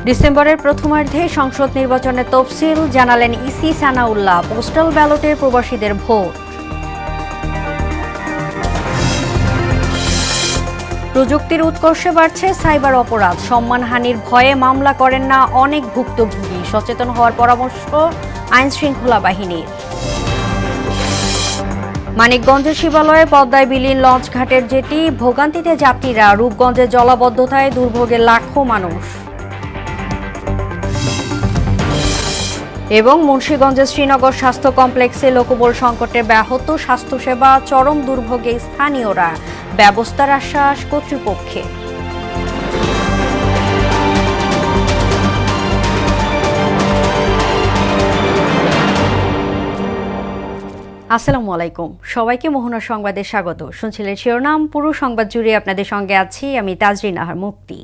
ডিসেম্বরের প্রথমার্ধে সংসদ নির্বাচনের তফসিল জানালেন ইসি সানাউল্লাহ। পোস্টাল ব্যালটে প্রবাসীদের ভোট। প্রযুক্তির উৎকর্ষে বাড়ছে সাইবার অপরাধ। সম্মানহানির ভয়ে মামলা করেন না অনেক ভুক্তভোগী। সচেতন হওয়ার পরামর্শ আইন শৃঙ্খলা বাহিনীর। মানিকগঞ্জের শিবালয়ে পদ্মায় বিলীন লঞ্চঘাটের জেটি। ভোগান্তিতে যাত্রীরা। রূপগঞ্জের জলাবদ্ধতায় দুর্ভোগে লাখো মানুষ। এবং মুন্সিগঞ্জের শ্রীনগর স্বাস্থ্য কমপ্লেক্সে লোকবল সংকটে ব্যাহত স্বাস্থ্যসেবা। চরম দুর্ভোগে স্থানীয়রা। ব্যবস্থার আশ্বাস কর্তৃপক্ষের। আসসালামু আলাইকুম, সবাইকে মোহনা সংবাদে স্বাগত। শুনছিলেন শিরোনাম, পুরো সংবাদ জুড়ে আপনাদের সঙ্গে আছি আমি তাজরিন আহার মুক্তি।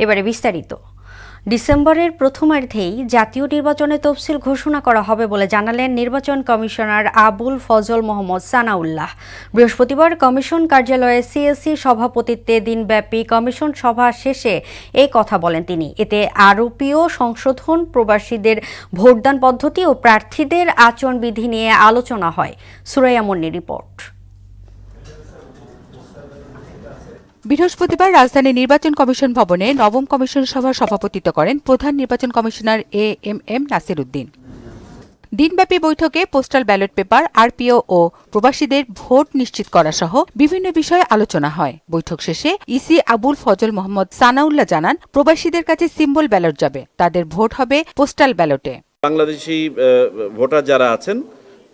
এবারে বিস্তারিত। ডিসেম্বরের প্রথমার্ধেই জাতীয় নির্বাচনের তফসিল ঘোষণা করা হবে বলে জানালেন নির্বাচন কমিশনার আবুল ফজল মোহাম্মদ সানাউল্লাহ। বৃহস্পতিবার কমিশন কার্যালয়ে সিএসসি সভাপতিত্বে দিনব্যাপী কমিশন সভা শেষে এই কথা বলেন তিনি। এতে আরোপীয় সংশোধন, প্রবাসীদের ভোটদান পদ্ধতি ও প্রার্থীদের আচরণবিধি নিয়ে আলোচনা হয়। সুরাইয়া মুন্নির রিপোর্ট। বৃহস্পতিবার রাজধানী নির্বাচন কমিশন ভবনে নবম কমিশন সভার সভাপতিত্ব করেন প্রধান নির্বাচন কমিশনার এএমএম নাসির উদ্দিন। দিনব্যাপী বৈঠকে পোস্টাল ব্যালট পেপার, আরপিও ও প্রবাসীদের ভোট নিশ্চিত করা সহ বিভিন্ন বিষয়ে আলোচনা হয়। বৈঠক শেষে ইসি আবুল ফজল মোহাম্মদ সানাউল্লাহ জানান, প্রবাসীদের কাছে সিম্বল ব্যালট যাবে, তাদের ভোট হবে পোস্টাল ব্যালটে। বাংলাদেশি ভোটার যারা আছেন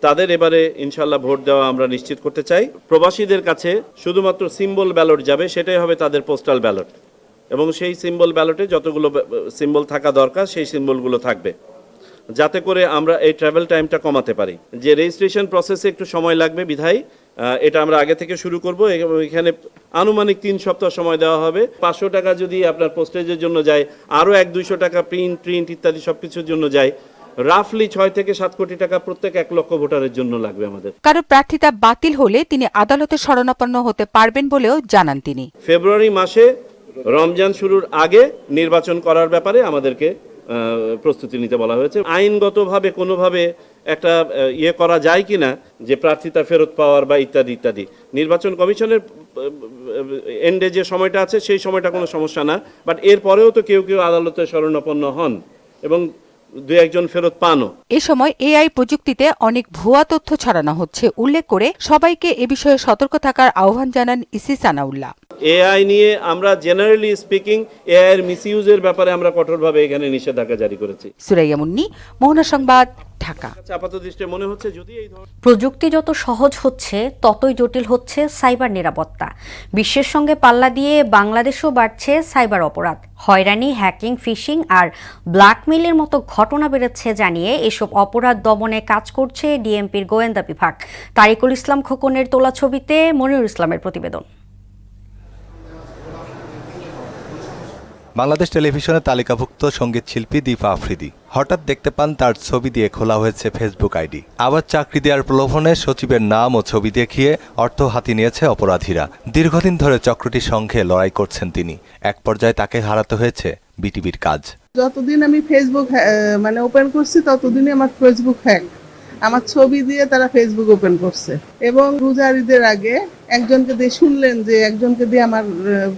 তাদের এবারে ইনশাল্লাহ ভোট দেওয়া আমরা নিশ্চিত করতে চাই। প্রবাসীদের কাছে শুধুমাত্র সিম্বল ব্যালট যাবে, সেটাই হবে তাদের পোস্টাল ব্যালট, এবং সেই সিম্বল ব্যালটে যতগুলো সিম্বল থাকা দরকার সেই সিম্বলগুলো থাকবে, যাতে করে আমরা এই ট্রাভেল টাইমটা কমাতে পারি। যে রেজিস্ট্রেশন প্রসেসে একটু সময় লাগবে বিধায় এটা আমরা আগে থেকে শুরু করব। এখানে আনুমানিক 3 সপ্তাহ সময় দেওয়া হবে। 500 টাকা যদি আপনার পোস্টেজের জন্য যায়, আরও 1-200 টাকা প্রিন্ট ইত্যাদি সবকিছুর জন্য যায়, রাফলি 6 থেকে 7 কোটি টাকা প্রত্যেক 1 লক্ষ ভোটারের জন্য লাগবে আমাদের। কারো প্রার্থিতা বাতিল হলে তিনি আদালতে শরণাপন্ন হতে পারবেন বলেও জানান তিনি। ফেব্রুয়ারি মাসে রমজান শুরুর আগে নির্বাচন করার ব্যাপারে আমাদেরকে প্রস্তুতি নিতে বলা হয়েছে। আইনগতভাবে কোনোভাবে একটা করা যায় কিনা, যে প্রার্থিতা ফেরত পাওয়ার বা ইত্যাদি ইত্যাদি, নির্বাচন কমিশনের এন্ডে যে সময়টা আছে সেই সময়টা কোনো সমস্যা না। বাট এরপরেও তো কেউ কেউ আদালতে শরণাপন্ন হন এবং 2-1 ফেরত পানও। এ সময় এআই প্রযুক্তিতে অনেক ভুয়া তথ্য ছড়ানো হচ্ছে উল্লেখ করে সবাইকে এ বিষয়ে সতর্ক থাকার আহ্বান জানান ইসি সানাউল্লাহ। এআই নিয়ে আমরা জেনারেলি স্পিকিং এআই এর মিসইউজের ব্যাপারে আমরা কঠোরভাবে এখানে নিষেধাজ্ঞা জারি করেছি। সুরাইয়া মুন্নি, মোহনা সংবাদ, ঢাকা। আপাতদৃষ্টিতে মনে হচ্ছে যদি এই প্রযুক্তি যত সহজ হচ্ছে ততই জটিল হচ্ছে সাইবার নিরাপত্তা। বিশ্বের সঙ্গে পাল্লা দিয়ে বাংলাদেশও বাড়ছে সাইবার অপরাধ। হয়রানি, হ্যাকিং, ফিশিং আর ব্ল্যাকমেইলের মতো ঘটনা বেড়েছে জানিয়ে এসব অপরাধ দমনে কাজ করছে ডিএমপির গোয়েন্দা বিভাগ। তারিকুল ইসলাম খোকনের তোলা ছবিতে মনিরুল ইসলামের প্রতিবেদন। বাংলাদেশ টেলিভিশনে তালিকাভুক্ত সঙ্গীত শিল্পী দীপা আফ্রিদি হঠাৎ দেখতে পান তার ছবি দিয়ে খোলা হয়েছে ফেসবুক আইডি। আবার চাকরি দেওয়ার প্রলোভনে সচিবের নাম ও ছবি দেখিয়ে অর্থ হাতিয়ে নিয়েছে অপরাধীরা। দীর্ঘদিন ধরে চক্রটির সঙ্গে লড়াই করছেন তিনি। এক পর্যায়ে তাকে হারাতে হয়েছে বিটিভির কাজ। যতদিন আমি ফেসবুক ওপেন করছি ততদিনই আমার ফেসবুক হ্যাক। আমার ছবি দিয়ে তারা ফেসবুক ওপেন করছে, এবং রোজার ঈদের আগে একজনকে দিয়ে শুনলেন যে একজনকে দিয়ে আমার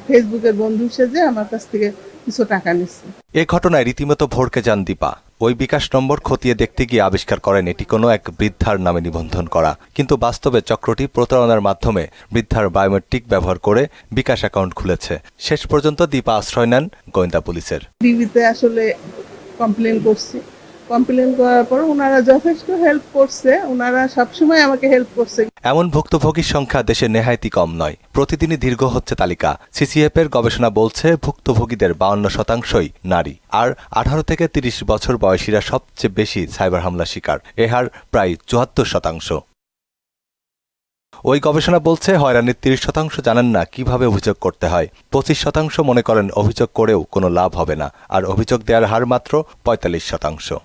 ফেসবুকের বন্ধু সেজে আমার কাছ থেকে কিছু টাকা নিচ্ছে। এ ঘটনায় রীতিমতো ভড়কে যান দীপা। ওই বিকাশ নম্বর খতিয়ে দেখতে গিয়ে আবিষ্কার করেন এটি কোনো এক বৃদ্ধার নামে নিবন্ধন করা। কিন্তু বাস্তবে চক্রটি প্রতারণার মাধ্যমে বৃদ্ধার বায়োমেট্রিক ব্যবহার করে বিকাশ অ্যাকাউন্ট খুলেছে। শেষ পর্যন্ত দীপা আশ্রয় নেন গোয়েন্দা পুলিশের। ডিবিতে আসলে কমপ্লেন করছি। কমপ্লেন করার পর ওনারা যথেষ্ট হেল্প করছে, ওনারা সবসময় আমাকে হেল্প করছে। এমন ভুক্তভোগীর সংখ্যা দেশে নেহায়েতি কম নয়। প্রতিদিনই দীর্ঘ হচ্ছে তালিকা। সিসিএফ এর গবেষণা বলছে ভুক্তভোগীদের 52%ই নারী, আর 18 থেকে 30 বছর বয়সীরা সবচেয়ে বেশি সাইবার হামলার শিকার। এ হার প্রায় 74%। ওই গবেষণা বলছে হয়রানির 30% জানেন না কিভাবে অভিযোগ করতে হয়। 25% মনে করেন অভিযোগ করেও কোনো লাভ হবে না, আর অভিযোগ দেওয়ার হার মাত্র 45%।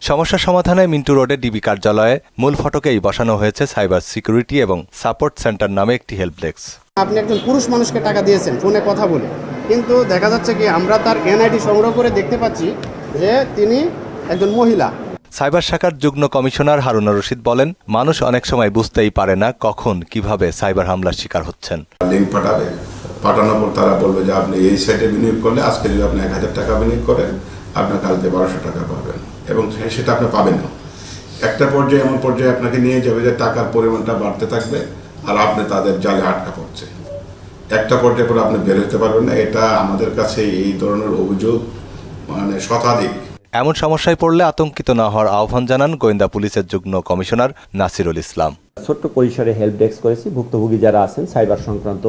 সমস্যা সমাধানে মিন্টু রোডে ডিবি কার্যালয়ে মূল ফটকেই বসানো হয়েছে সাইবার সিকিউরিটি এবং সাপোর্ট সেন্টার নামে একটি হেল্প ডেস্ক। আপনি একজন পুরুষ মানুষকে টাকা দিয়েছেন ফোনে কথা বলে, কিন্তু দেখা যাচ্ছে কি আমরা তার এনআইডি সংগ্রহ করে দেখতে পাচ্ছি যে তিনি একজন মহিলা। সাইবার শাখার যুগ্ম কমিশনার হারুনা রশিদ বলেন, মানুষ অনেক সময় বুঝতেই পারে না কখন কিভাবে সাইবার হামলার শিকার হচ্ছেন। লিঙ্ক পাঠাবে, পাঠানোর পর তারা বলবে যে আপনি এই সাইটে বিনিয়োগ করলে আজকে যদি আপনি 1000 টাকা বিনিয়োগ করেন আপনার কালকে 1200 টাকা পাবেন, এবং সেটা আপনি পাবেন না। একটা পর্যায়ে এমন পর্যায়ে আপনাকে নিয়ে যাবে যে টাকার পরিমাণটা বাড়তে থাকবে আর আপনি তাদের জালে আটকা পড়ছে। একটা পর্যায়ে পরে আপনি বের হতে পারবেন না। এটা আমাদের কাছে এই ধরনের অভিযোগ শতাধিক। এমন সমস্যায় পড়লে আতঙ্কিত না হওয়ার আহ্বান জানান গোয়েন্দা পুলিশের যুগ্ম কমিশনার নাসিরুল ইসলাম। ছোট্ট পরিসরে হেল্প ডেস্ক করেছি। ভুক্তভোগী যারা আছেন সাইবার সংক্রান্ত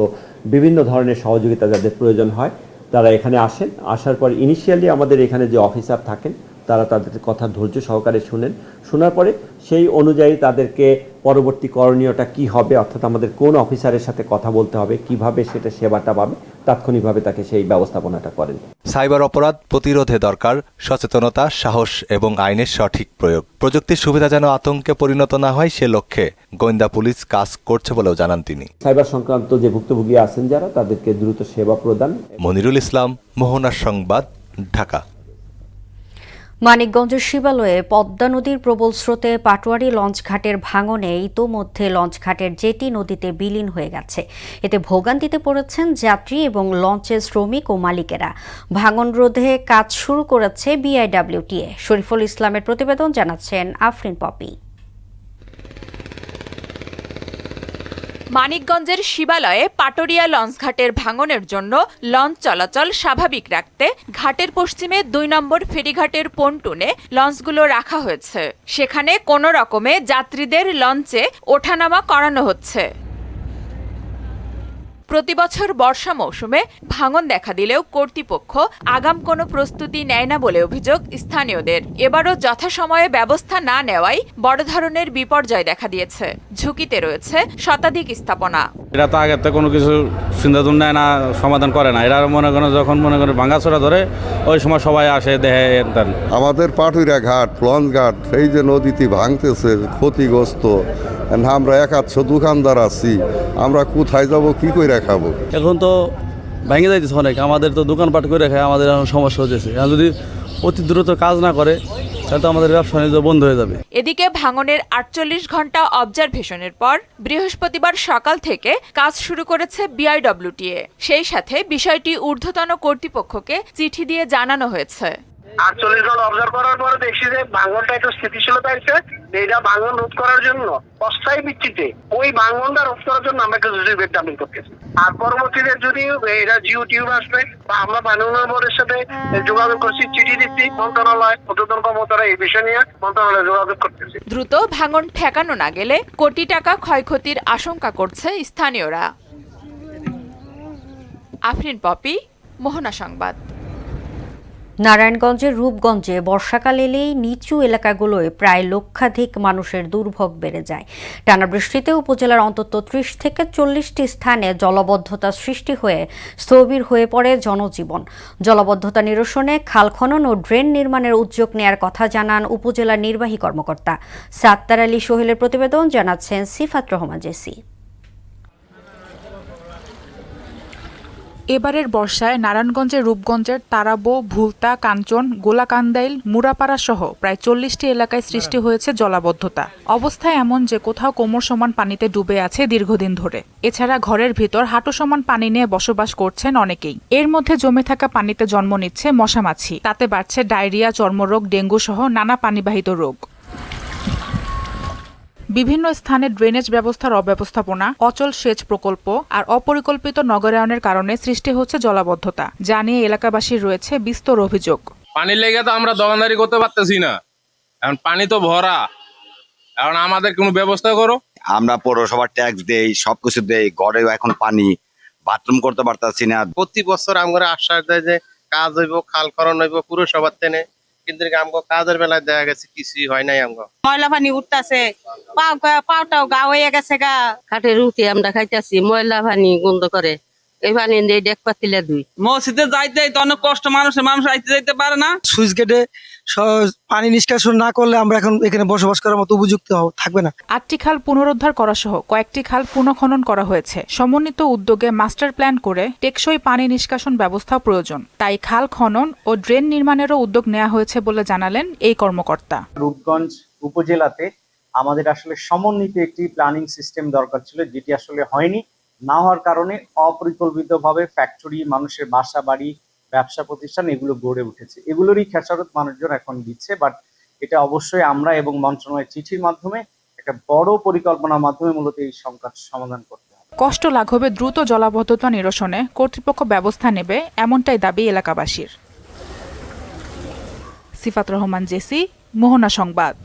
বিভিন্ন ধরনের সহযোগিতা যাদের প্রয়োজন হয় তারা এখানে আসেন। আসার পর ইনিশিয়ালি আমাদের এখানে যে অফিসার থাকেন তারা তাদের কথা ধৈর্য সহকারে শুনেন। শোনার পরে সেই অনুযায়ী তাদেরকে পরবর্তী করণীয়টা কি হবে, অর্থাৎ আমাদের কোন অফিসারের সাথে কথা বলতে হবে, কিভাবে সেটা সেবাটা পাবে, তাৎক্ষণিকভাবে তাকে সেই ব্যবস্থাপনাটা করেন। সাইবার অপরাধ প্রতিরোধে দরকার সচেতনতা, সাহস এবং আইনের সঠিক প্রয়োগ। প্রযুক্তির সুবিধা যেন আতঙ্কে পরিণত না হয় সে লক্ষ্যে গোয়েন্দা পুলিশ কাজ করছে বলেও জানান তিনি। সাইবার সংক্রান্ত যে ভুক্তভোগী আছেন যারা তাদেরকে দ্রুত সেবা প্রদান। মনিরুল ইসলাম, মোহনার সংবাদ, ঢাকা। মানিকগঞ্জের শিবালয়ে পদ্মা নদীর প্রবল স্রোতে পাটোয়ারি লঞ্চঘাটের ভাঙনে ইতোমধ্যে লঞ্চঘাটের জেটি নদীতে বিলীন হয়ে গেছে। এতে ভোগান্তিতে পড়েছেন যাত্রী এবং লঞ্চের শ্রমিক ও মালিকেরা। ভাঙন রোধে কাজ শুরু করেছে বিআইডব্লিউটিএ। শরীফুল ইসলামের প্রতিবেদন, জানাচ্ছেন আফরিন পপি। মানিকগঞ্জের শিবালয়ে পাটোরিয়া লঞ্চঘাটের ভাঙনের জন্য লঞ্চ চলাচল স্বাভাবিক রাখতে ঘাটের পশ্চিমে 2 নম্বর ফেরিঘাটের পন্টুনে লঞ্চগুলো রাখা হয়েছে। সেখানে কোনো রকমে যাত্রীদের লঞ্চে ওঠানামা করানো হচ্ছে। প্রতিবছর বর্ষা মৌসুমে ভাঙন দেখা দিলেও কর্তৃপক্ষ আগাম কোনো প্রস্তুতি নেয় না বলে অভিযোগ স্থানীয়দের। এবারও যথাসময়ে ব্যবস্থা না নেওয়ায় বড় ধরনের বিপর্যয় দেখা দিয়েছে। ঝুঁকিতে রয়েছে শতাধিক স্থাপনা। এরা তো আগে কোনো কিছু চিন্তা নেয় না, সমাধান করে না। এরা মনে করেন যখন ভাঙাচোরা ধরে ওই সময় সবাই আসে দেখে। আমাদের পাটুরিয়া ঘাট, লঞ্চ ঘাট এই যে নদীতে ভাঙতেছে, ক্ষতিগ্রস্ত। আমরা 100 দোকানদার আছি, আমরা কোথায় যাব, কি করে খাবো? এখন তো ভেঙে যাইতেছে অনেক, আমাদের তো দোকানপাট করে খায়, আমাদের এখন সমস্যা হচ্ছে। যদি অতি দ্রুত কাজ না করে তাহলে তো আমাদের ব্যবসা বাণিজ্য বন্ধ হয়ে যাবে। এদিকে ভাঙনের 48 ঘন্টা অবজারভেশনের পর বৃহস্পতিবার সকাল থেকে কাজ শুরু করেছে বিআইডব্লিউটিএ। সেই সাথে বিষয়টি ঊর্ধ্বতন কর্তৃপক্ষকে চিঠি দিয়ে জানানো হয়েছে। 48 ঘন্টা অবজার্ভ করার পরে দেখছি যে ভাঙনটা একটু স্থিতিশীলতা আছে। এটা ভাঙন রোধ করার জন্য অস্থায়ী ভিত্তিতে ওই ভাঙনটা রোধ করার জন্য আমরা কিছু বেড ডাম্পিং করতেছি। আর পরবর্তীতে যদি এরা জিও টিউব আসবে বা আমরা পানি উন্নয়ন বোর্ডের সাথে যোগাযোগ করছি, চিঠি দিচ্ছি। মন্ত্রণালয় ঊর্ধ্বতন কর্মকর্তারা এই বিষয় নিয়ে মন্ত্রণালয়ে যোগাযোগ করতেছি। দ্রুত ভাঙন ঠেকানো না গেলে কোটি টাকা ক্ষয়ক্ষতির আশঙ্কা করছে স্থানীয়রা। আফরিন পপি, মোহনা সংবাদ। নারায়ণগঞ্জের রূপগঞ্জে বর্ষাকাল এলেই নিচু এলাকাগুলোয় প্রায় লক্ষাধিক মানুষের দুর্ভোগ বেড়ে যায়। টানা বৃষ্টিতে উপজেলার অন্তত 30 থেকে 40টি স্থানে জলাবদ্ধতা সৃষ্টি হয়ে স্থবির হয়ে পড়ে জনজীবন। জলাবদ্ধতা নিরসনে খাল খনন ও ড্রেন নির্মাণের উদ্যোগ নেয়ার কথা জানান উপজেলার নির্বাহী কর্মকর্তা। সাত্তার আলী সোহেলের প্রতিবেদন, জানাচ্ছেন সিফাত রহমান জেসি। এবারের বর্ষায় নারায়ণগঞ্জের রূপগঞ্জের তারাবো, ভুলতা, কাঞ্চন, গোলাকান্দাইল, মুরাপাড়া সহ প্রায় 40টি এলাকায় সৃষ্টি হয়েছে জলাবদ্ধতা। অবস্থা এমন যে কোথাও কোমর সমান পানিতে ডুবে আছে দীর্ঘদিন ধরে। এছাড়া ঘরের ভিতর হাঁটু সমান পানি নিয়ে বসবাস করছেন অনেকেই। এর মধ্যে জমে থাকা পানিতে জন্ম নিচ্ছে মশামাছি। তাতে বাড়ছে ডায়রিয়া, চর্মরোগ, ডেঙ্গু সহ নানা পানিবাহিত রোগ। বিভিন্ন স্থানে ড্রেনেজ ব্যবস্থার অব্যবস্থাপনা, অচল সেচ প্রকল্প আর অপরিকল্পিত নগরায়নের কারণে সৃষ্টি হচ্ছে জলাবদ্ধতা, যা নিয়ে এলাকাবাসীর রয়েছে বিস্তর অভিযোগ। পানির লেগে তো আমরা দোকানদারি করতে পারতেছি না, এখন পানি তো ভরা, এখন আমাদের কোনো ব্যবস্থা করো। আমরা পৌরসভার ট্যাক্স দেই, সবকিছু দেই, ঘরেও এখন পানি, বাথরুম করতে পারতেছি না। প্রতি বছর আমরা আশ্বাস দেয় যে কাজ হইব, খাল খনন হইব পুরসভার তেনে, কিন্তু আমগো কাজের বেলায় দেখা গেছে কিছুই হয় নাই। আমগো ময়লা পানি উঠতেছে, পাওটাও গা হয়ে গেছে গা। কাঠের রুটি আমরা খাইতেছি, ময়লা পানি গন্ধ করে, এই পানি দিয়ে ডেক পাতিলে দুই মসজিদে যাইতে তো অনেক কষ্ট, মানুষ আইতে যাইতে পারে না। সুইচ গেটে পানি নিষ্কাশন না করলে আমরা এখন এখানে বসবাস করার মতো উপযুক্ত থাকবে না। 8টি খাল পুনরুদ্ধার করা সহ কয়েকটি খাল পুনঃখনন করা হয়েছে। সমন্বিত উদ্যোগে মাস্টার প্ল্যান করে টেকসই পানি নিষ্কাশন ব্যবস্থা প্রয়োজন, তাই খাল খনন ও ড্রেন নির্মাণেরও উদ্যোগ নেওয়া হয়েছে বলে জানালেন এই কর্মকর্তা। রূপগঞ্জ উপজেলাতে আমাদের আসলে সমন্বিত একটি প্ল্যানিং সিস্টেম দরকার ছিল, যেটি আসলে হয়নি। না হওয়ার কারণে অপরিকল্পিতভাবে ফ্যাক্টরি, মানুষের বাসা বাড়ি, ব্যবসা প্রতিষ্ঠান এগুলো গড়ে উঠেছে। এগুলোরই খেসারত মানুষজন এখন দিচ্ছে। বাট এটা অবশ্যই আমরা এবং মন্ত্রণালয়ের চিঠির মাধ্যমে একটা বড় পরিকল্পনার মাধ্যমে মূলত এই সংকট সমাধান করতে হবে। কষ্ট লাঘবে দ্রুত জলাবদ্ধতা নিরসনে কর্তৃপক্ষ ব্যবস্থা নেবে, এমনটাই দাবি এলাকাবাসীর। সিফাত রহমান, জেসি, মোহনা সংবাদ।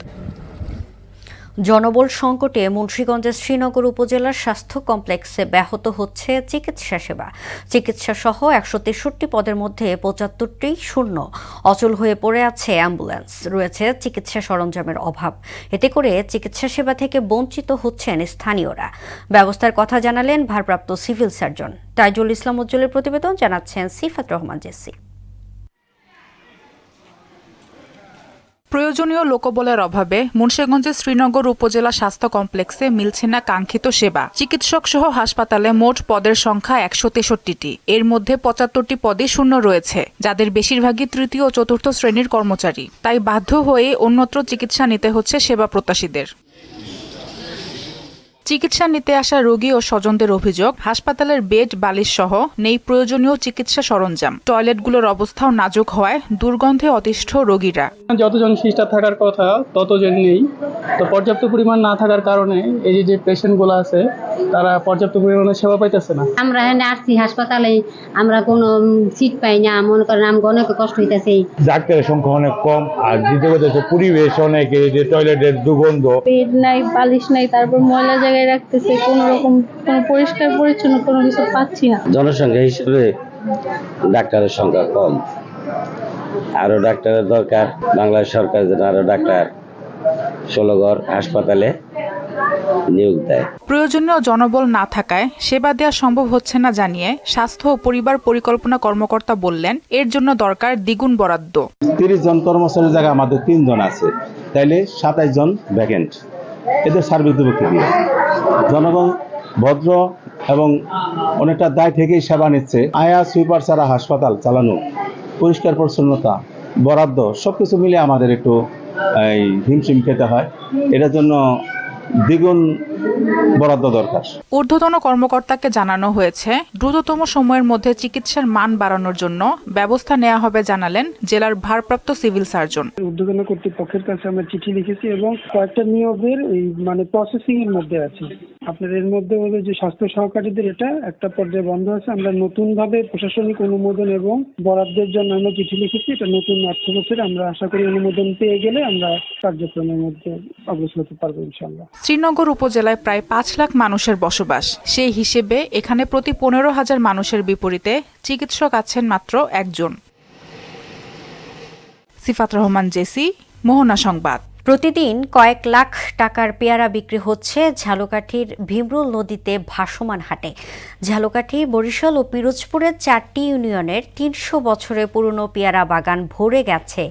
জনবল সংকটে মুন্সিগঞ্জের শ্রীনগর উপজেলার স্বাস্থ্য কমপ্লেক্সে ব্যাহত হচ্ছে চিকিৎসা সেবা। চিকিৎসা সহ 163 পদের মধ্যে 75টি শূন্য। অচল হয়ে পড়ে আছে অ্যাম্বুলেন্স, রয়েছে চিকিৎসা সরঞ্জামের অভাব। এতে করে চিকিৎসা সেবা থেকে বঞ্চিত হচ্ছেন স্থানীয়রা। ব্যবস্থার কথা জানালেন ভারপ্রাপ্ত সিভিল সার্জন তাইজুল ইসলাম উজ্জ্বলের প্রতিবেদন, জানাচ্ছেন সিফাত রহমান, জেসি। প্রয়োজনীয় লোকবলের অভাবে মুন্সিগঞ্জের শ্রীনগর উপজেলা স্বাস্থ্য কমপ্লেক্সে মিলছে না কাঙ্ক্ষিত সেবা। চিকিৎসক সহ হাসপাতালে মোট পদের সংখ্যা 163টি। এর মধ্যে 75টি পদই শূন্য রয়েছে, যাদের বেশিরভাগই তৃতীয় ও চতুর্থ শ্রেণীর কর্মচারী। তাই বাধ্য হয়ে অন্যত্র চিকিৎসা নিতে হচ্ছে সেবা প্রত্যাশীদের। চিকিৎসা নিতে আসা রোগী ও স্বজনদের অভিযোগ, হাসপাতালের বেড, বালিশ সহ নেই প্রয়োজনীয় চিকিৎসা সরঞ্জাম। টয়লেটগুলোর অবস্থাও নাজুক হওয়ায় দুর্গন্ধে অতিষ্ঠ রোগীরা। যতজন সিস্টার থাকার কথা ততজন নেই, তো পর্যাপ্ত পরিমাণ না থাকার কারণে এই যে পেশেন্টগুলো আছে তারা পর্যাপ্ত পরিমাণে সেবা পাইতেছে না। আমরা এখানে আসছি হাসপাতালে, আমরা কোনো সিট পাই না, মনে করেন আমাকে অনেক কষ্ট হইতেছে। ডাক্তারের সংখ্যা অনেক কম, আর দ্বিতীয় কথা পরিবেশ অনেক, যে টয়লেটের দুর্গন্ধ, বেড নাই, বালিশ নাই, তারপর ময়লা জায়গায় রাখতেছে, কোনো রকম কোনো পরিষ্কার পরিচ্ছন্ন কোনো কিছু পাচ্ছি না। জনসংখ্যা হিসেবে ডাক্তারের সংখ্যা কম, আরো ডাক্তারের দরকার। বাংলাদেশ সরকার যেন আরো ডাক্তার 16 ঘর হাসপাতালে নিয়োগ দেয়। প্রয়োজনীয় জনবল না থাকায় সেবা দেওয়া সম্ভব হচ্ছে না জানিয়ে স্বাস্থ্য ও পরিবার পরিকল্পনা কর্মকর্তা বললেন, এর জন্য দরকার দ্বিগুণ বরাদ্দ। 30 জন কর্মচারীর জায়গায় আমাদের 3 জন আছে, তাইলে 27 জন ভ্যাকেন্ট। এদের সার্বিক বিভক্তি দিয়ে জনগণ ভদ্র এবং অনেকটা দায় থেকেই সেবা নিচ্ছে। আয়া সুইপার ছাড়া হাসপাতাল চালানো, পরিষ্কার পরিচ্ছন্নতা, বরাদ্দ সবকিছু মিলে আমাদের একটু হিমশিম খেতে হয়। এটার জন্য দ্বিগুণ বরাদ্দ দরকার। ঊর্ধ্বতন কর্মকর্তাকে জানানো হয়েছে, দ্রুততম সময়ের মধ্যে চিকিৎসার মান বাড়ানোর জন্য ব্যবস্থা নেওয়া হবে, জানালেন জেলার ভারপ্রাপ্ত সিভিল সার্জন। ঊর্ধ্বতন কর্তৃপক্ষের কাছে আমরা চিঠি লিখেছি এবং কয়েকটা নিয়োগের প্রসেসিং এর মধ্যে আছে। আপনার এর মধ্যে হলো যে স্বাস্থ্য সহকারীদের এটা একটা পর্যায়ে বন্ধ আছে। আমরা নতুন ভাবে প্রশাসনিক অনুমোদন এবং বরাদ্দের জন্য আমরা চিঠি লিখেছি। এটা নতুন অর্থ বছরে আমরা আশা করি অনুমোদন পেয়ে গেলে আমরা কার্যক্রমের মধ্যে অগ্রসর হতে পারবো ইনশাআল্লাহ। শ্রীনগর উপজেলায় প্রায় 5 লাখ মানুষের বসবাস। সেই হিসেবে এখানে প্রতি 15,000 মানুষের বিপরীতে চিকিৎসক আছেন মাত্র একজন। সিফাত রহমান, জেসি, মোহনা সংবাদ। প্রতিদিন কয়েক লাখ টাকার পেয়ারা বিক্রি হচ্ছে ঝালকাঠির ভীমরুল নদীতে ভাসমান হাটে। ঝালকাঠি, বরিশাল ও পিরোজপুরের 4টি ইউনিয়নের 300 বছরের পুরনো পেয়ারা বাগান ভরে গেছে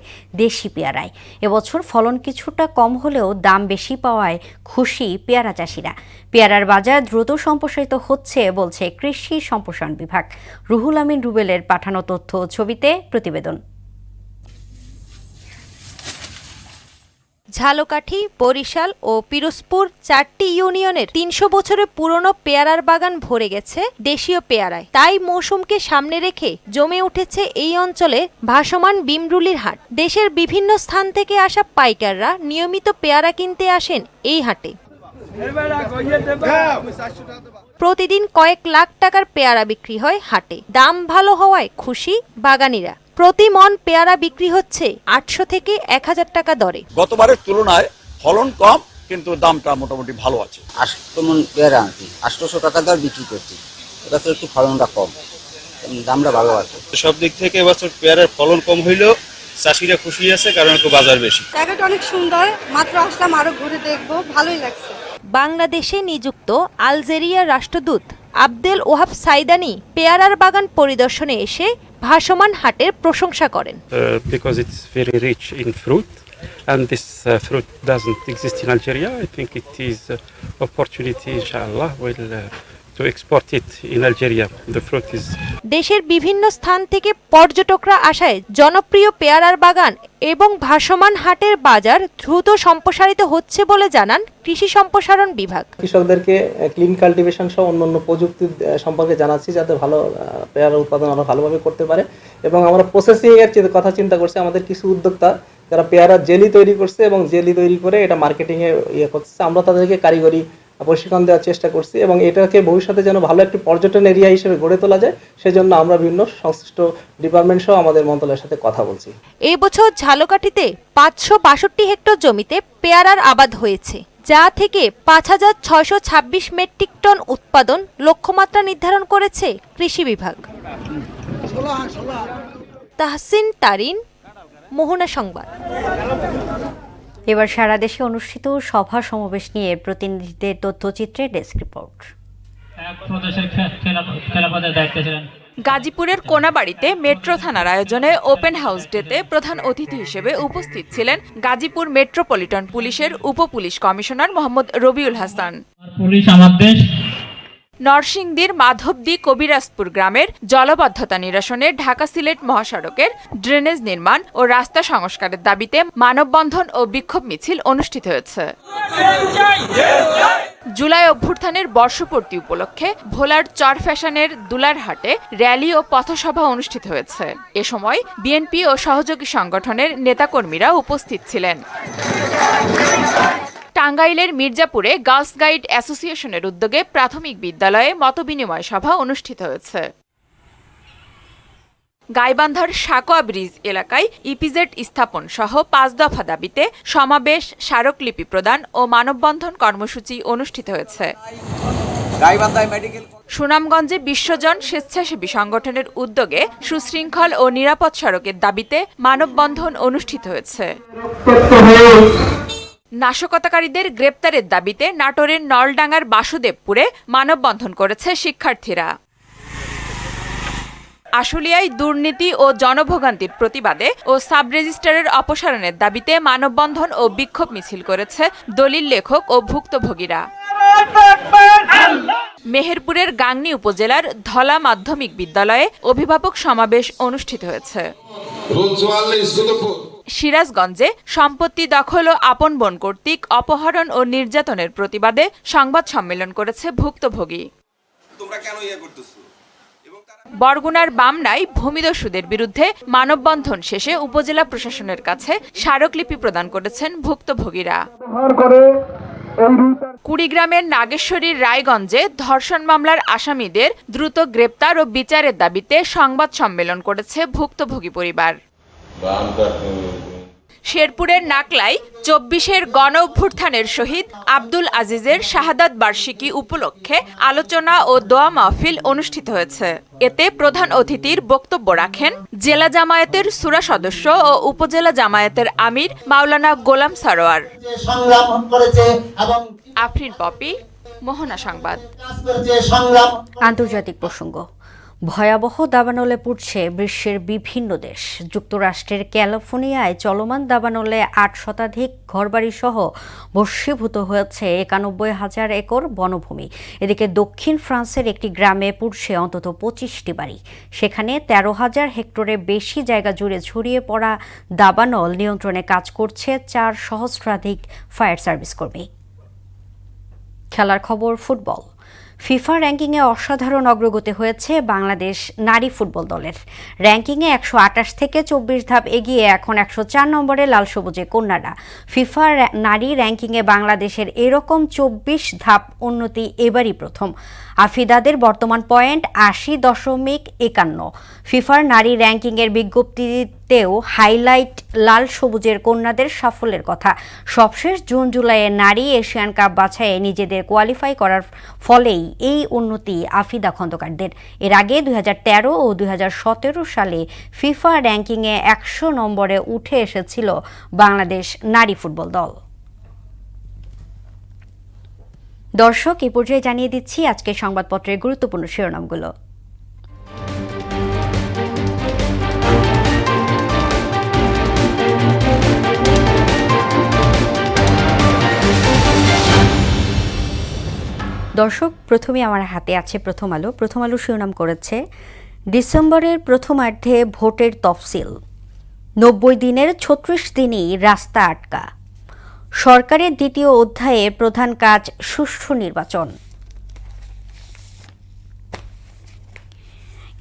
দেশি পেয়ারায়। এবছর ফলন কিছুটা কম হলেও দাম বেশি পাওয়ায় খুশি পেয়ারা চাষিরা। পেয়ারার বাজার দ্রুত সম্প্রসারিত হচ্ছে বলছে কৃষি সম্প্রসারণ বিভাগ। রুহুল আমিন রুবেলের পাঠানো তথ্য ও ছবিতে প্রতিবেদন। ঝালকাঠি, বরিশাল ও পিরোজপুর 4টি ইউনিয়নের 300 বছরের পুরনো পেয়ারার বাগান ভরে গেছে দেশীয় পেয়ারায়। তাই মৌসুমকে সামনে রেখে জমে উঠেছে এই অঞ্চলে ভাসমান ভীমরুলির হাট। দেশের বিভিন্ন স্থান থেকে আসা পাইকাররা নিয়মিত পেয়ারা কিনতে আসেন এই হাটে। প্রতিদিন কয়েক লাখ টাকার পেয়ারা বিক্রি হয় হাটে। দাম ভালো হওয়ায় খুশি বাগানীরা। প্রতি মন পেয়ারা বিক্রি হচ্ছে 800 থেকে 1000 টাকা দরে। গতবারের তুলনায় ফলন কম, কিন্তু দামটা মোটামুটি ভালো আছে। 800 মন পেয়ারা আনছি, 800 টাকা দর বিক্রি করছি। এটা তো একটু ফলনটা কম, দামটা ভালো আছে। সব দিক থেকে এবছর পেয়ারার ফলন কম হইলেও চাষিরা খুশি আছে, কারণ একটু বাজার বেশি। জায়গাটা অনেক সুন্দর, মাত্র আসলাম, আরো ঘুরে দেখবো, ভালোই লাগছে। বাংলাদেশে নিযুক্ত আলজেরিয়ার রাষ্ট্রদূত আব্দুল ওহাব সাইদানি পেয়ারার বাগান পরিদর্শনে এসে ভাসমান হাটের প্রশংসা করেন। Because it's very rich in fruit and this fruit doesn't exist in Algeria. I think it is opportunity, inshallah, to export it in Algeria. The fruit is দেশের বিভিন্ন স্থান থেকে পর্যটকরা আসায় জনপ্রিয় পেয়ারার বাগান এবং ভাসমান হাটের বাজার দ্রুত সম্প্রসারিত হচ্ছে বলে জানান কৃষি সম্প্রসারণ বিভাগ। কৃষকদেরকে ক্লিন কাল্টিভেশন সহ অন্যান্য প্রযুক্তি সম্পর্কে জানাচ্ছি যাতে ভালো পেয়ারা উৎপাদন আরো ভালোভাবে করতে পারে এবং আমরা প্রসেসিং এর কথা চিন্তা করছি। আমাদের কিছু উদ্যোক্তা যারা পেয়ারা জেলি তৈরি করছে এবং জেলি তৈরি করে এটা মার্কেটিং এ করছে, আমরা তাদেরকে কারিগরি প্রশিক্ষণ দেওয়ার চেষ্টা করছি এবং এটাকে ভবিষ্যতে যেন ভালো একটি পর্যটন এরিয়া হিসেবে গড়ে তোলা যায় সেজন্য আমরা বিভিন্ন সংশ্লিষ্ট ডিপার্টমেন্ট সহ আমাদের মন্ত্রণালয়ের সাথে কথা বলছি। এই বছর ঝালকাঠিতে 562 হেক্টর জমিতে পেয়ারার আবাদ হয়েছে, যা থেকে 5626 মেট্রিক টন উৎপাদন লক্ষ্যমাত্রা নির্ধারণ করেছে কৃষি বিভাগ। তাহসিন তারিন, মোহনা সংবাদ। এবার সারা দেশে অনুষ্ঠিত সভা সমাবেশ নিয়ে প্রতিনিধিদের তথ্যচিত্রে ডেস্ক রিপোর্ট। গাজীপুরের কোনাবাড়িতে মেট্রো থানার আয়োজনে ওপেন হাউস ডেতে প্রধান অতিথি হিসেবে উপস্থিত ছিলেন গাজীপুর মেট্রোপলিটন পুলিশের উপপুলিশ কমিশনার মোহাম্মদ রবিউল হাসান। নরসিংদীর মাধবদী কবিরাজপুর গ্রামের জলবদ্ধতা নিরসনে ঢাকা সিলেট মহাসড়কের ড্রেনেজ নির্মাণ ও রাস্তা সংস্কারের দাবিতে মানববন্ধন ও বিক্ষোভ মিছিল অনুষ্ঠিত হয়েছে। জুলাই অভ্যুত্থানের বর্ষপূর্তি উপলক্ষে ভোলার চর ফ্যাশনের দুলারহাটে র্যালি ও পথসভা অনুষ্ঠিত হয়েছে। এ সময় বিএনপি ও সহযোগী সংগঠনের নেতাকর্মীরা উপস্থিত ছিলেন। টাঙ্গাইলের মির্জাপুরে গার্লস গাইড অ্যাসোসিয়েশনের উদ্যোগে প্রাথমিক বিদ্যালয়ে মতবিনিময় সভা অনুষ্ঠিত হয়েছে। গাইবান্ধার সাকোয়া ব্রিজ এলাকায় ইপিজেড স্থাপন সহ 5 দফা দাবিতে সমাবেশ, স্মারকলিপি প্রদান ও মানববন্ধন কর্মসূচি অনুষ্ঠিত হয়েছে। সুনামগঞ্জে বিশ্বজন স্বেচ্ছাসেবী সংগঠনের উদ্যোগে সুশৃঙ্খল ও নিরাপদ সড়কের দাবিতে মানববন্ধন অনুষ্ঠিত হয়েছে। নাশকতাকারীদের গ্রেপ্তারের দাবিতে নাটোরের নলডাঙ্গার বাসুদেবপুরে মানববন্ধন করেছে শিক্ষার্থীরা। আশুলিয়ায় দুর্নীতি ও জনভোগান্তির প্রতিবাদে ও সাব রেজিস্ট্রারের অপসারণের দাবিতে মানববন্ধন ও বিক্ষোভ মিছিল করেছে দলিল লেখক ও ভুক্তভোগীরা। মেহেরপুরের গাংনী উপজেলার ধলা মাধ্যমিক বিদ্যালয়ে অভিভাবক সমাবেশ অনুষ্ঠিত হয়েছে। সিরাজগঞ্জে সম্পত্তি দখল ও আপন বোন কর্তৃক অপহরণ ও নির্যাতনের প্রতিবাদে সংবাদ সম্মেলন করেছে ভুক্তভোগী। বরগুনার বামনায় ভূমিদস্যুদের বিরুদ্ধে মানববন্ধন শেষে উপজেলা প্রশাসনের কাছে স্মারকলিপি প্রদান করেছেন ভুক্তভোগীরা। কুড়িগ্রামের নাগেশ্বরীর রায়গঞ্জে ধর্ষণ মামলার আসামিদের দ্রুত গ্রেপ্তার ও বিচারের দাবিতে সংবাদ সম্মেলন করেছে ভুক্তভোগী পরিবার। শেরপুরের নাকলাই 24-এর গণ অভ্যুত্থানের শহীদ আব্দুল আজিজের শাহাদাত বার্ষিকী উপলক্ষে আলোচনা ও দোয়া মাহফিল অনুষ্ঠিত হয়েছে। এতে প্রধান অতিথির বক্তব্য রাখেন জেলা জামায়াতের সূরা সদস্য ও উপজেলা জামায়াতের আমির মাওলানা গোলাম সারোয়ার। আফরিন পপি, মোহনা সংবাদ। আন্তর্জাতিক প্রসঙ্গ। ভয়াবহ দাবানলে পুড়ছে বিশ্বের বিভিন্ন দেশ। যুক্তরাষ্ট্রের ক্যালিফোর্নিয়ায় চলমান দাবানলে 8 শতাধিক ঘরবাড়ি সহ ভস্মীভূত হয়েছে 91,000 একর বনভূমি। এদিকে দক্ষিণ ফ্রান্সের একটি গ্রামে পুড়ছে অন্তত 25টি বাড়ি। সেখানে 13,000 হেক্টরের বেশি জায়গা জুড়ে ছড়িয়ে পড়া দাবানল নিয়ন্ত্রণে কাজ করছে 4 সহস্রাধিক ফায়ার সার্ভিস কর্মী। খেলার খবর। ফুটবল। ফিফা র্যাঙ্কিংয়ে অসাধারণ অগ্রগতি হয়েছে বাংলাদেশ নারী ফুটবল দলের। র্যাঙ্কিংয়ে 128 থেকে 24 ধাপ এগিয়ে এখন 104 নম্বরে লাল সবুজে কন্যারা। ফিফা নারী র্যাঙ্কিংয়ে বাংলাদেশের এরকম 24 ধাপ উন্নতি এবারই প্রথম। আফিদাদের বর্তমান পয়েন্ট 80.51। ফিফার নারী র্যাঙ্কিংয়ের বিজ্ঞপ্তিতেও হাইলাইট লাল সবুজের কন্যাদের সাফল্যের কথা। সবশেষ জুন জুলাইয়ে নারী এশিয়ান কাপ বাছাইয়ে নিজেদের কোয়ালিফাই করার ফলেই এই উন্নতি আফিদা খন্দকারদের। এর আগে 2013 ও 2017 সালে ফিফা র্যাঙ্কিংয়ে 100 নম্বরে উঠে এসেছিল বাংলাদেশ নারী ফুটবল দল। দর্শক, এই পর্যায়ে জানিয়ে দিচ্ছি আজকের সংবাদপত্রের গুরুত্বপূর্ণ শিরোনামগুলো। দর্শক, প্রথমে আমার হাতে আছে প্রথম আলো। প্রথম আলো শিরোনাম করেছে ডিসেম্বরের প্রথমার্ধে ভোটের তফসিল, 90 দিনের 36 দিনই রাস্তা আটকা। সরকারের দ্বিতীয় অধ্যায়ে প্রধান কাজ সুষ্ঠু নির্বাচন।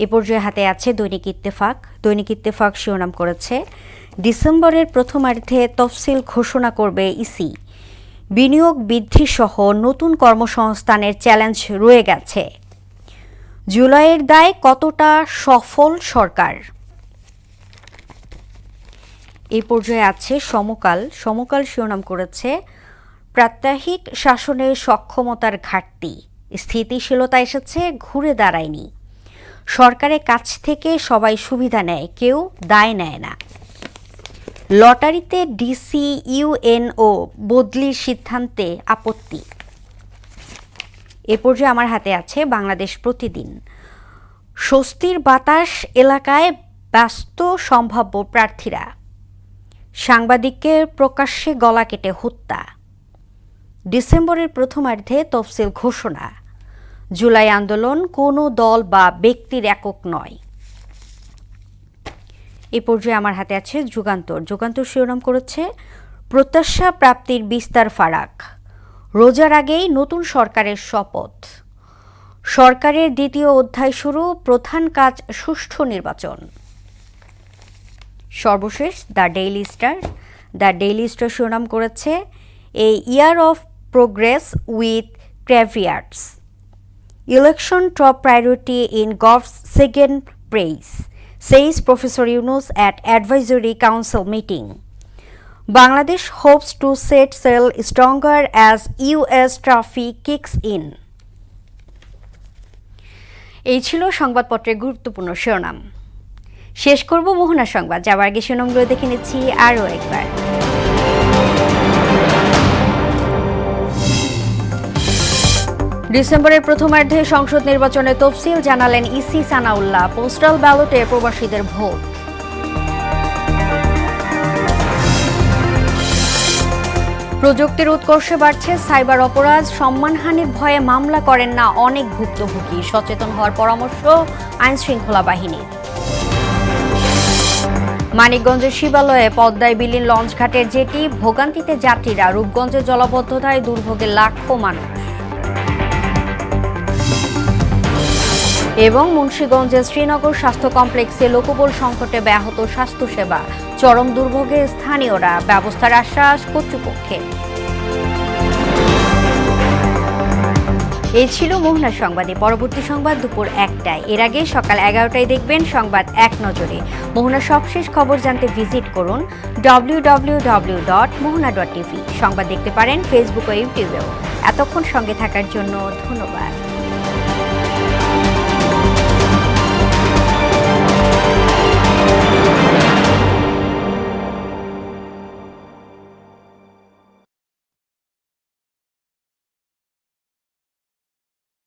এ পর্যায়ে হাতে আছে দৈনিক ইত্তেফাক। দৈনিক ইত্তেফাক শিরোনাম করেছে ডিসেম্বরের প্রথমার্ধে তফসিল ঘোষণা করবে ইসি, বিনিয়োগ বৃদ্ধি সহ নতুন কর্মসংস্থানের চ্যালেঞ্জ রয়ে গেছে। জুলাইয়ের দায় কতটা সফল সরকার। এই পর্যায়ে আছে সমকাল। সমকাল শিরোনাম করেছে প্রাত্যহিক শাসনের সক্ষমতার ঘাটতি, স্থিতিশীলতা এসেছে ঘুরে দাঁড়ায়নি। সরকারের কাছ থেকে সবাই সুবিধা নেয়, কেউ দায় নেয় না। লটারিতে ডিসি ইউএনও বদলির সিদ্ধান্তে আপত্তি। এ পর্যায়ে আমার হাতে আছে বাংলাদেশ প্রতিদিন। স্বস্তির বাতাস এলাকায় ব্যস্ত সম্ভাব্য প্রার্থীরা, সাংবাদিককে প্রকাশ্যে গলা কেটে হত্যা। ডিসেম্বরের প্রথমার্ধে তফসিল ঘোষণা, জুলাই আন্দোলন কোনো দল বা ব্যক্তির একক নয়। এ পর্যায়ে আমার হাতে আছে যুগান্তর। যুগান্তর শিরোনাম করেছে প্রত্যাশা প্রাপ্তির বিস্তার ফারাক, রোজার আগেই নতুন সরকারের শপথ। সরকারের দ্বিতীয় অধ্যায় শুরু, প্রধান কাজ সুষ্ঠু নির্বাচন। সর্বশেষ the Daily Star. The Daily Star শিরোনাম করেছে a year of progress with caveats, election top priority in gov's second praise, says Professor Yunus at Advisory Council meeting. Bangladesh hopes to set sail stronger as US trophy kicks in. এই ছিল সংবাদপত্রের গুরুত্বপূর্ণ শিরোনাম। শেষ করব মোহনা সংবাদ, যাবার আগে শিরোনামগুলো দেখে নিচ্ছি আরও একবার। ডিসেম্বরের প্রথমার্ধে সংসদ নির্বাচনে তফসিল জানালেন ইসি সানাউল্লাহ, পোস্টাল ব্যালটে প্রবাসীদের ভোট। প্রযুক্তির উৎকর্ষে বাড়ছে সাইবার অপরাধ, সম্মানহানির ভয়ে মামলা করেন না অনেক ভুক্তভোগী, সচেতন হওয়ার পরামর্শ আইনশৃঙ্খলা বাহিনীর। মানিকগঞ্জের শিবালয়ে পদ্মায় বিলীন লঞ্চঘাটের জেটি, ভোগান্তিতে যাত্রীরা, রূপগঞ্জের জলাবদ্ধতায় দুর্ভোগে লাখো মানুষ। এবং মুন্সিগঞ্জের শ্রীনগর স্বাস্থ্য কমপ্লেক্সে লোকবল সংকটে ব্যাহত স্বাস্থ্যসেবা, চরম দুর্ভোগে স্থানীয়রা, ব্যবস্থার আশ্বাস কর্তৃপক্ষের। এই ছিল মোহনা সংবাদে। পরবর্তী সংবাদ দুপুর 1টায়। এর আগে সকাল 11টায় দেখবেন সংবাদ এক নজরে। মোহনার সবশেষ খবর জানতে ভিজিট করুন www.mohana.tv। সংবাদ দেখতে পারেন ফেসবুক ও ইউটিউবেও। এতক্ষণ সঙ্গে থাকার জন্য ধন্যবাদ।